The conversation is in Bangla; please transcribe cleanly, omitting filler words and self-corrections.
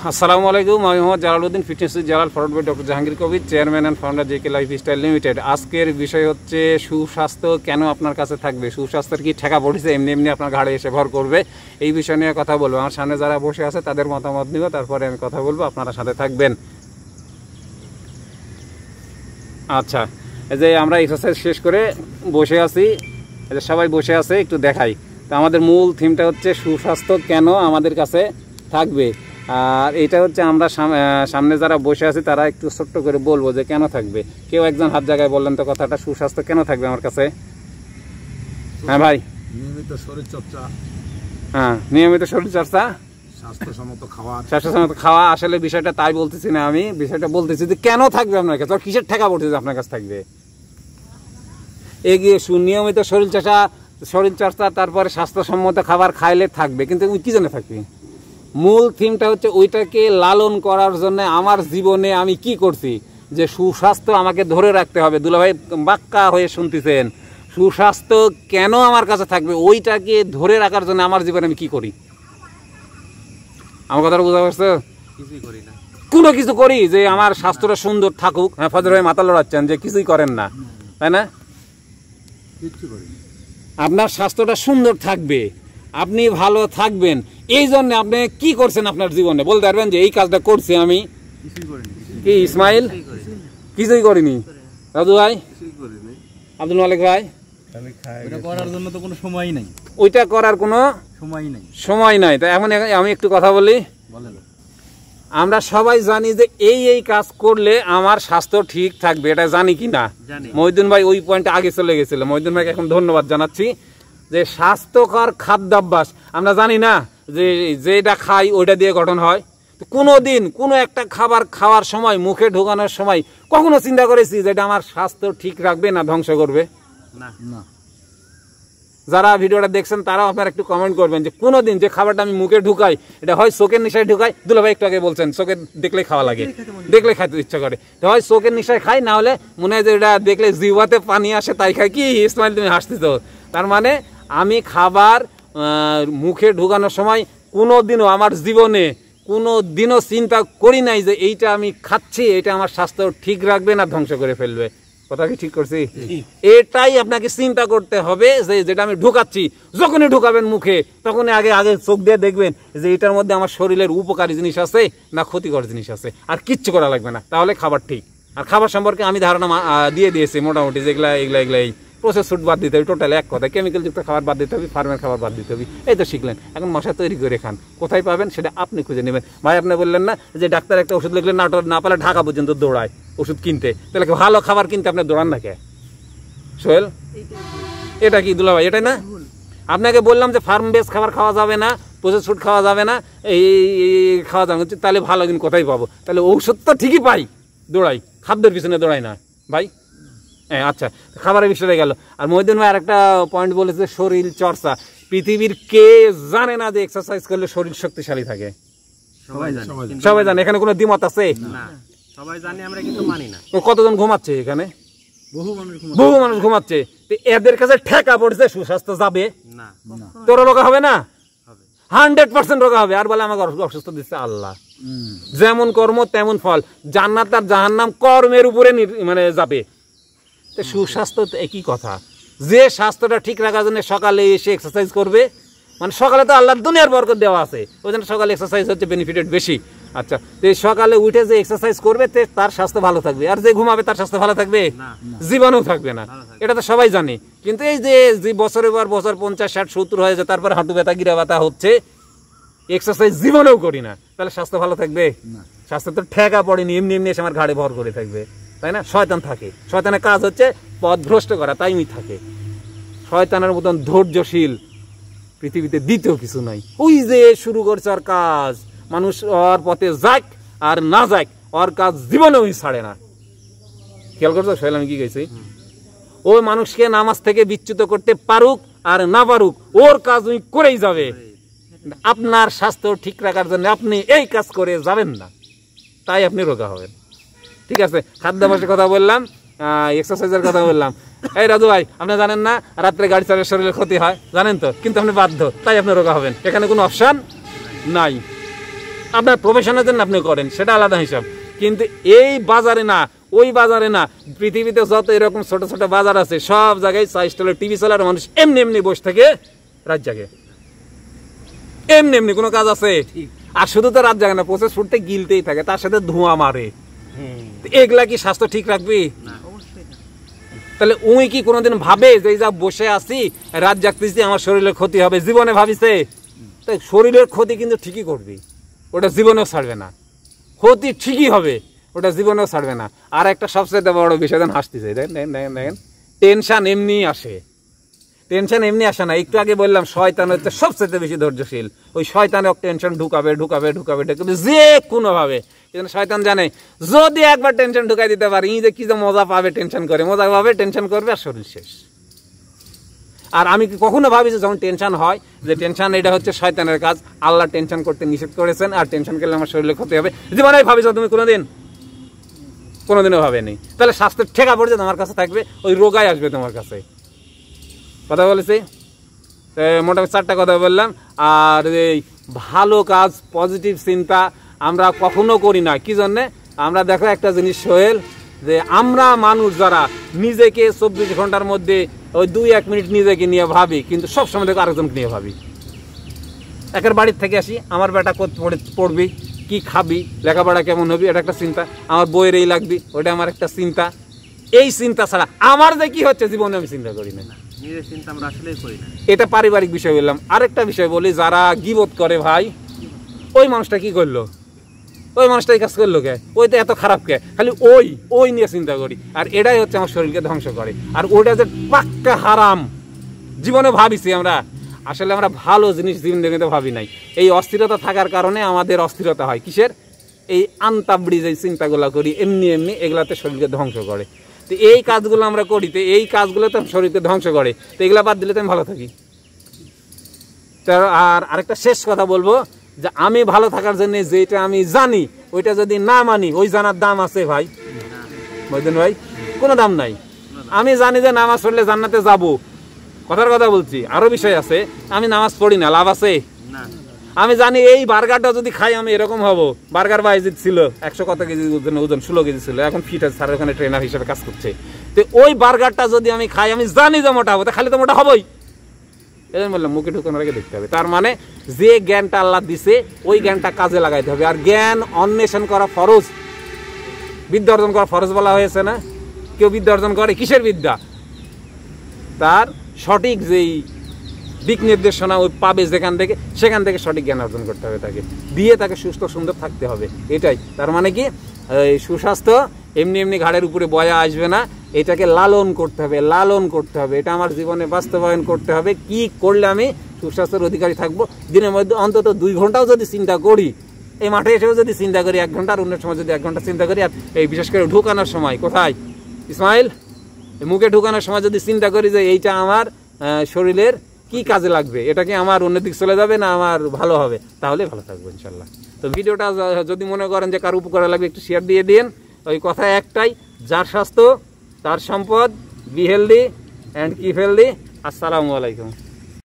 আসসালামু আলাইকুম, আমি Mohammad Jalaluddin, fitness Jalal, forward by doctor Jahangir Kabir, chairman and founder JK lifestyle limited. আজকের বিষয় হচ্ছে সুস্বাস্থ্য কেন আপনার কাছে থাকবে, সুস্বাস্থ্যের কি ঠেকা পড়েছে এমনি এমনি আপনার ঘাড়ে এসে ভর করবে, এই বিষয় নিয়ে কথা বলবো। আমার সামনে যারা বসে আছে তাদের মতামত নিব, তারপরে আমি কথা বলবো, আপনারা সাথে থাকবেন। আচ্ছা, এই যে আমরা এক্সারসাইজ শেষ করে বসে আছি, এই যে সবাই বসে আছে, একটু দেখাই। তো আমাদের মূল থিমটা হচ্ছে সুস্বাস্থ্য কেন আমাদের কাছে থাকবে। আর এটা হচ্ছে আমরা সামনে যারা বসে আছি তারা একটু ছোট্ট করে বলবো যে কেন থাকবে। কেউ একজন হাত জায়গায় বললেন তো কথাটা, সুস্বাস্থ্য কেন থাকবে আমার কাছে। হ্যাঁ ভাই, নিয়মিত শরীরচর্চা। হ্যাঁ, নিয়মিত শরীরচর্চা, স্বাস্থ্যসম্মত খাওয়া। স্বাস্থ্যসম্মত খাওয়া। আসলে বিষয়টা তাই বলতেছি না, আমি বিষয়টা বলতেছি যে কেন থাকবে আপনার কাছে, কিসের ঠেকা পড়তেছে আপনার কাছে থাকবে। এগিয়ে নিয়মিত শরীরচর্চা, তারপরে স্বাস্থ্যসম্মত খাবার খাইলে থাকবে, কিন্তু কি জন্য থাকবে। মূল থিমটা হচ্ছে ওইটাকে লালন করার জন্য আমার জীবনে আমি কি করছি, যে সুস্বাস্থ্য আমাকে ধরে রাখতে হবে। দুলাভাই বাক্কা হয়ে শুনতেছেন, সুস্বাস্থ্য কেন আমার কাছে থাকবে, ওইটাকে ধরে রাখার জন্য আমার জীবনে আমি কি করি। আমার কথাটা বুঝতে পারছো? কিছুই করি না, কোনো কিছু করি যে আমার স্বাস্থ্যটা সুন্দর থাকুক। হ্যাঁ, ফজর ভাই মাথা লড়াচ্ছেন যে কিছুই করেন না, তাই না? আপনার স্বাস্থ্যটা সুন্দর থাকবে, আপনি ভালো থাকবেন, এই জন্য আপনি কি করছেন আপনার জীবনে, বলতে পারবেন যে এই কাজটা করছি আমি। কি ইসমাইল? কিছুই করিনি। রাজু ভাই, আব্দুল মালিক ভাই, ওটা করার জন্য তো কোনো সময় নাই, ওইটা করার কোনো সময় নাই। তাই এখন আমি একটু কথা বলি। আমরা সবাই জানি যে এই কাজ করলে আমার স্বাস্থ্য ঠিক থাকবে, এটা জানি কি না? মহিউদ্দিন ভাই ওই পয়েন্টে আগে চলে গেছিল। মহিউদ্দিন ভাইকে এখন ধন্যবাদ জানাচ্ছি যে স্বাস্থ্যকর খাদ্যাভ্যাস আমরা জানি না যে যেটা খাই ওইটা দিয়ে গঠন হয়। কোনো দিন কোনো একটা খাবার খাওয়ার সময়, মুখে ঢোকানোর সময় কখনো চিন্তা করেছি যে এটা আমার স্বাস্থ্য ঠিক রাখবে না ধ্বংস করবে? না। যারা ভিডিওটা দেখছেন তারাও আপনারা একটু কমেন্ট করবেন যে কোনোদিন যে খাবারটা আমি মুখে ঢুকাই এটা হয় চোখের নিশায় ঢুকাই। দুলাভাই একটু আগে বলছেন চোখে দেখলে খাওয়া লাগে, দেখলে খাইতে ইচ্ছা করে, তো হয় চোখের নিশায় খাই, না হলে মনে হয় যে এটা দেখলে জিহ্বাতে পানি আসে তাই খাই। কি ইসমাইল তুমি হাসতেছ? তার মানে আমি খাবার মুখে ঢুকানোর সময় কোনোদিনও আমার জীবনে কোনোদিনও চিন্তা করি নাই যে এইটা আমি খাচ্ছি এটা আমার স্বাস্থ্য ঠিক রাখবে না ধ্বংস করে ফেলবে। কথা কি ঠিক করছি? এটাই আপনাকে চিন্তা করতে হবে যে যেটা আমি ঢুকাচ্ছি, যখনই ঢুকাবেন মুখে তখনই আগে চোখ দিয়ে দেখবেন যে এটার মধ্যে আমার শরীরের উপকারী জিনিস আছে না ক্ষতিকর জিনিস আছে, আর কিচ্ছু করা লাগবে না, তাহলে খাবার ঠিক। আর খাবার সম্পর্কে আমি ধারণা দিয়ে দিয়েছি মোটামুটি, যেগুলা এই প্রসেস ফুড বাদ দিতে হবে, টোটাল এক কথা কেমিক্যালযুক্ত খাবার বাদ দিতে হবে, ফার্মের খাবার বাদ দিতে হবে। এই তো শিখলেন, এখন মশা তৈরি করে খান। কোথায় পাবেন সেটা আপনি খুঁজে নেবেন। ভাই আপনি বললেন না যে ডাক্তার একটা ওষুধ লিখলে না পালে ঢাকা পর্যন্ত দৌড়ায় ওষুধ কিনতে, তাহলে ভালো খাবার কিনতে আপনি দৌড়ান না কে? সোহেল, এটা কি দুলাভাই? এটাই না আপনাকে বললাম যে ফার্ম বেস খাবার খাওয়া যাবে না, প্রসেস ফুড খাওয়া যাবে না, এই খাওয়া যাবে, তাহলে ভালো কিন্তু কোথায় পাবো? তাহলে ঔষধ তো ঠিকই পাই, দৌড়াই, খাদ্যের পিছনে দৌড়াই না ভাই। আচ্ছা, খাবারের বিষয়ে গেল। আর মহিউদ্দিন ভাই আরেকটা পয়েন্ট বলেছে শরীর চর্চা। পৃথিবীর কে জানে না যে এক্সারসাইজ করলে শরীর শক্তিশালী থাকে? সবাই জানে। এখানে কোনো দ্বিমত আছে? সবাই জানে, আমরা কিন্তু মানি না। কতজন ঘুমাচ্ছে এখানে? বহু মানুষ ঘুমাচ্ছে। এদের কাছে ঠেকা পড়ছে সুস্বাস্থ্য যাবে না, তোর রোগা হবে না, 100% রোগা হবে। আর বলে আমাকে অসুস্থ দিচ্ছে আল্লাহ। যেমন কর্ম তেমন ফল, জান্নাত আর জাহান্নাম কর্মের উপরে মানে যাবে। সুস্বাস্থ্য তো একই কথা, যে স্বাস্থ্যটা ঠিক রাখার জন্য সকালে এসে এক্সারসাইজ করবে, মানে সকালে তো আল্লাহর দুনিয়ার বরকত দেওয়া আছে, ওই জন্য সকালে এক্সারসাইজ হচ্ছে বেনিফিটেড বেশি। আচ্ছা, তো সকালে উঠে যে এক্সারসাইজ করবে তার স্বাস্থ্য ভালো থাকবে, আর যে ঘুমাবে তার স্বাস্থ্য ভালো থাকবে? জীবনও থাকবে না, এটা তো সবাই জানে। কিন্তু এই যে বছরের পর বছর 50, 60, 70 হয়ে যায়, তারপর হাঁটু ব্যথা গিরা ব্যথা হচ্ছে, এক্সারসাইজ জীবনেও করি না, তাহলে স্বাস্থ্য ভালো থাকবে? স্বাস্থ্য তো ঠেকা পড়েনি, এমনি এসে আমার ঘাড়ে ভর করে থাকবে, তাই না? শয়তান থাকে, শয়তানের কাজ হচ্ছে পথ ভ্রষ্ট করা, তাই থাকে। শয়তানের মতন ধৈর্যশীল পৃথিবীতে দ্বিতীয় কিছু নাই। ওই যে শুরু করছে ওর কাজ, মানুষ ওর পথে যাক আর না যাক, ওর কাজ জীবনে ওই ছাড়ে না। খেয়াল করছো সোহেল আমি কি গেছি? ওই মানুষকে নামাজ থেকে বিচ্যুত করতে পারুক আর না পারুক, ওর কাজ ওই করেই যাবে। আপনার স্বাস্থ্য ঠিক রাখার জন্য আপনি এই কাজ করে যাবেন না, তাই আপনি রোগা হবেন। ঠিক আছে, খাদ্যাভ্যাসের কথা বললাম, এক্সারসাইজের কথা বললাম। এই রাজু ভাই, আপনি জানেন না রাত্রে গাড়ি চালালে শরীরের ক্ষতি হয়, জানেন তো, কিন্তু আপনি বাধ্য, তাই আপনি রোগা হবেন। এখানে কোনো অপশন নাই। আপনার প্রফেশনের জন্য আপনি করেন, সেটা আলাদা হিসাব। কিন্তু এই বাজারে না, ওই বাজারে না, পৃথিবীতে যত এরকম ছোট ছোট বাজার আছে সব জায়গায় চা স্টলে টিভি চলার মানুষ এমনি এমনি বসে থেকে রাত জাগে, এমনি এমনি কোনো কাজ আছে? আর শুধু তো রাত জাগে না, প্রসেস ফুডতে গিলতেই থাকে, তার সাথে ধোঁয়া মারে। এগুলা কি স্বাস্থ্য ঠিক রাখবি? তাহলে উই কি কোনোদিন ভাবে যে যা বসে আছি রাত জাগতেছি আমার শরীরের ক্ষতি হবে? জীবনে ভাবিছে? তাই শরীরের ক্ষতি কিন্তু ঠিকই করবি, ওটা জীবনেও ছাড়বে না। ক্ষতি ঠিকই হবে, ওটা জীবনেও ছাড়বে না। আর একটা সবচেয়ে বড় বিষয় দেন, হাসতেছে, দেখেন টেনশন এমনি আসে, টেনশন এমনি আসে না। একটু আগে বললাম শয়তান হচ্ছে সবচেয়ে বেশি ধৈর্যশীল। ওই শয়তানে টেনশন ঢুকাবে ঢুকাবে ঢুকাবে ঢুকাবে যে কোনো ভাবে। শয়তান জানে যদি একবার টেনশন ঢুকাই দিতে পারে যে কি যে মজা পাবে, টেনশন করে মজা পাবে, টেনশন করবে আর শরীর শেষ। আর আমি কি কখনো ভাবি যে যখন টেনশন হয় যে টেনশন এটা হচ্ছে শয়তানের কাজ, আল্লাহ টেনশন করতে নিষেধ করেছেন, আর টেনশন করলে আমার শরীরে ক্ষতি হবে? জীবনে ভাবিস তুমি কোনোদিনও ভাবেনি? তাহলে স্বাস্থ্যের ঠেকা পড়ছে তোমার কাছে থাকবে, ওই রোগাই আসবে তোমার কাছে। কথা বলেছি, মোটামুটি 4টা কথা বললাম। আর এই ভালো কাজ, পজিটিভ চিন্তা আমরা কখনো করি না। কি জন্যে? আমরা দেখো একটা জিনিস সোহেল, যে আমরা মানুষ যারা নিজেকে 24 ঘন্টার মধ্যে ওই 2-1 মিনিট নিজেকে নিয়ে ভাবি, কিন্তু সবসময় দেখো আরেকজনকে নিয়ে ভাবি। একের বাড়ির থেকে আসি, আমার বেটা পড়বি, কি খাবি, লেখাপড়া কেমন হবি, এটা একটা চিন্তা। আমার বইয়ের এই লাগবি, ওটা আমার একটা চিন্তা। এই চিন্তা ছাড়া আমার যে কি হচ্ছে জীবনে আমি চিন্তা করি না। এটা পারিবারিক বিষয় বললাম। আরেকটা বিষয় বলি, যারা গীবত করে ভাই, ওই মানুষটা কি করলো, ওই মানুষটাই কাজ করলো কে, ওই তো এত খারাপ কে, খালি ওই নিয়ে চিন্তা করি। আর এটাই হচ্ছে আমার শরীরকে ধ্বংস করে। আর ওইটা যে পাক্কা হারাম, জীবনে ভাবিছি আমরা, আসলে আমরা ভালো জিনিস জীবনে ভাবি নাই। এই অস্থিরতা থাকার কারণে আমাদের অস্থিরতা হয়। কিসের? এই আনতাবড়ি যে চিন্তাগুলো করি এমনি এমনি, এগুলাতে শরীরকে ধ্বংস করে। তো এই কাজগুলো আমরা করি, তো এই কাজগুলো তো শরীরকে ধ্বংস করে, তো এগুলা বাদ দিলে তো আমি ভালো থাকি। আর আরেকটা শেষ কথা বলবো, যে আমি ভালো থাকার জন্য যেটা আমি জানি ওইটা যদি না মানি, ওই জানার দাম আছে ভাই? মহিউদ্দিন ভাই, কোনো দাম নাই। আমি জানি যে নামাজ পড়লে জান্নাতে যাব, কথার কথা বলছি। আরো বিষয় আছে, আমি নামাজ পড়ি না, লাভ আছে? আমি জানি এই বার্গারটা যদি খাই আমি এরকম হব। বার্গার বাইজিৎ ছিল 100 কত কেজি ওজন, 16 কেজি ছিল, এখন ফিট আছে, স্যার ওখানে ট্রেনার হিসেবে কাজ করছে। তো ওই বার্গারটা যদি আমি খাই, আমি জানি যে মোটা হবো, খালি তো মোটা হবই। এই জন্য বললাম মুখে ঢুকানোর আগে দেখতে হবে। তার মানে যে জ্ঞানটা আল্লাহ দিছে ওই জ্ঞানটা কাজে লাগাইতে হবে। আর জ্ঞান অন্বেষণ করা ফরজ, বিদ্যা অর্জন করা ফরজ বলা হয়েছে না? কেউ বিদ্যা অর্জন করে, কিসের বিদ্যা? তার সঠিক যেই দিক নির্দেশনা ওই পাবে যেখান থেকে, সেখান থেকে সঠিক জ্ঞান অর্জন করতে হবে, তাকে দিয়ে তাকে সুস্থ সুন্দর থাকতে হবে। এটাই তার মানে কি, সুস্বাস্থ্য এমনি এমনি ঘাড়ের উপরে বয়া আসবে না, এটাকে লালন করতে হবে, লালন করতে হবে। এটা আমার জীবনে বাস্তবায়ন করতে হবে। কি করলে আমি সুস্বাস্থ্যের অধিকারী থাকবো? দিনের মধ্যে অন্তত 2 ঘন্টাও যদি চিন্তা করি, এই মাঠে এসেও যদি চিন্তা করি 1 ঘন্টা, আর অন্য সময় যদি 1 ঘন্টা চিন্তা করি, আর এই বিশেষ করে ঢুকানোর সময়, কোথায় ইসমাইল, মুখে ঢুকানোর সময় যদি চিন্তা করি যে এইটা আমার শরীরের কি কাজে লাগবে, এটা কি আমার অন্যদিক চলে যাবে না আমার ভালো হবে, তাহলে ভালো থাকবো ইনশাল্লাহ। তো ভিডিওটা যদি মনে করেন যে কারো উপকার লাগবে, একটু শেয়ার দিয়ে দিন। ওই কথা একটাই, যার স্বাস্থ্য তার সম্পদ, be healthy and keep healthy. আসসালামু আলাইকুম।